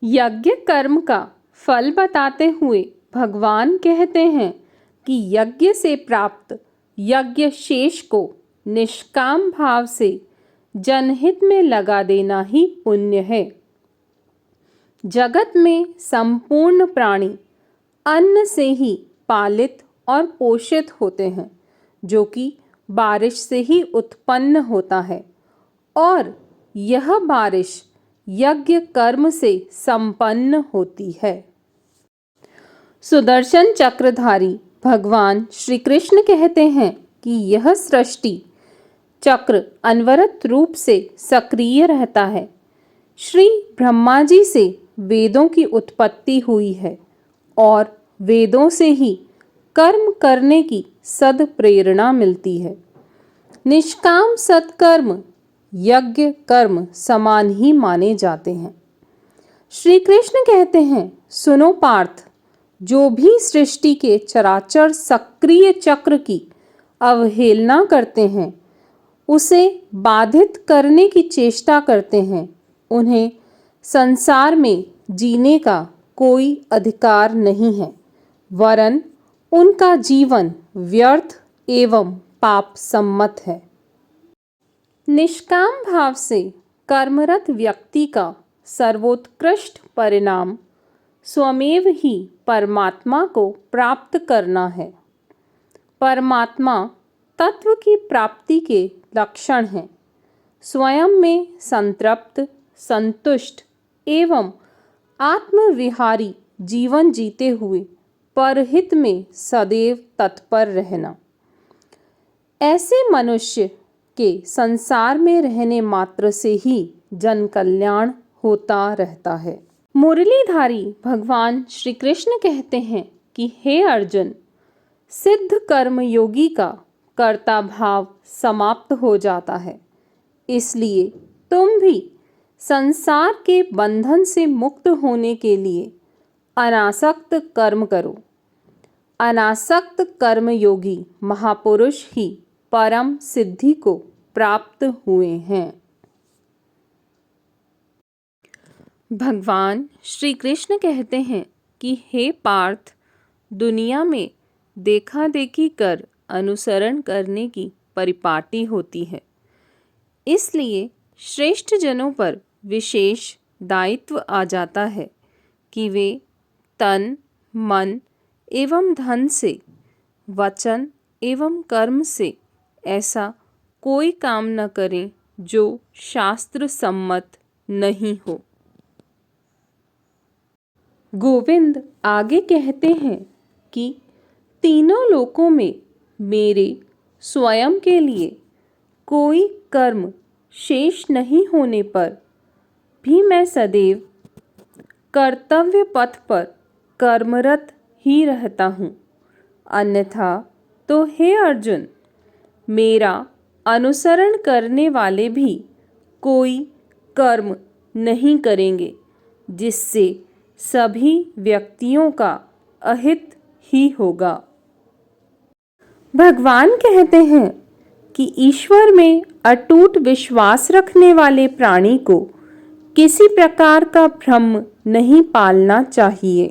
यज्ञ कर्म का फल बताते हुए भगवान कहते हैं कि यज्ञ से प्राप्त यज्ञ शेष को निष्काम भाव से जनहित में लगा देना ही पुण्य है। जगत में संपूर्ण प्राणी अन्न से ही पालित और पोषित होते हैं, जो कि बारिश से ही उत्पन्न होता है, और यह बारिश यज्ञ कर्म से संपन्न होती है। सुदर्शन चक्रधारी भगवान श्री कृष्ण कहते हैं कि यह सृष्टि चक्र अनवरत रूप से सक्रिय रहता है। श्री ब्रह्मा जी से वेदों की उत्पत्ति हुई है और वेदों से ही कर्म करने की सद प्रेरणा मिलती है। निष्काम सत्कर्म यज्ञ कर्म समान ही माने जाते हैं। श्री कृष्ण कहते हैं, सुनो पार्थ, जो भी सृष्टि के चराचर सक्रिय चक्र की अवहेलना करते हैं, उसे बाधित करने की चेष्टा करते हैं, उन्हें संसार में जीने का कोई अधिकार नहीं है, वरन उनका जीवन व्यर्थ एवं पाप सम्मत है। निष्काम भाव से कर्मरत व्यक्ति का सर्वोत्कृष्ट परिणाम स्वमेव ही परमात्मा को प्राप्त करना है। परमात्मा तत्व की प्राप्ति के लक्षण हैं। स्वयं में संतृप्त, संतुष्ट एवं आत्मविहारी जीवन जीते हुए परहित में सदैव तत्पर रहना। ऐसे मनुष्य के संसार में रहने मात्र से ही जन कल्याण होता रहता है। मुरलीधारी भगवान श्री कृष्ण कहते हैं कि हे अर्जुन, सिद्ध कर्मयोगी का कर्ता भाव समाप्त हो जाता है, इसलिए तुम भी संसार के बंधन से मुक्त होने के लिए अनासक्त कर्म करो। अनासक्त कर्मयोगी महापुरुष ही परम सिद्धि को प्राप्त हुए हैं। भगवान श्री कृष्ण कहते हैं कि हे पार्थ, दुनिया में देखा देखी कर अनुसरण करने की परिपाटी होती है, इसलिए श्रेष्ठ जनों पर विशेष दायित्व आ जाता है कि वे तन, मन एवं धन से, वचन एवं कर्म से ऐसा कोई काम न करें जो शास्त्र सम्मत नहीं हो। गोविंद आगे कहते हैं कि तीनों लोकों में मेरे स्वयं के लिए कोई कर्म शेष नहीं होने पर भी मैं सदैव कर्तव्य पथ पर कर्मरत ही रहता हूँ। अन्यथा तो हे अर्जुन, मेरा अनुसरण करने वाले भी कोई कर्म नहीं करेंगे, जिससे सभी व्यक्तियों का अहित ही होगा। भगवान कहते हैं कि ईश्वर में अटूट विश्वास रखने वाले प्राणी को किसी प्रकार का भ्रम नहीं पालना चाहिए।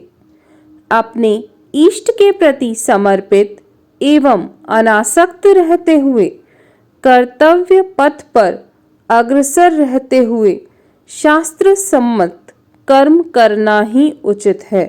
अपने इष्ट के प्रति समर्पित एवं अनासक्त रहते हुए कर्तव्य पथ पर अग्रसर रहते हुए शास्त्र सम्मत कर्म करना ही उचित है।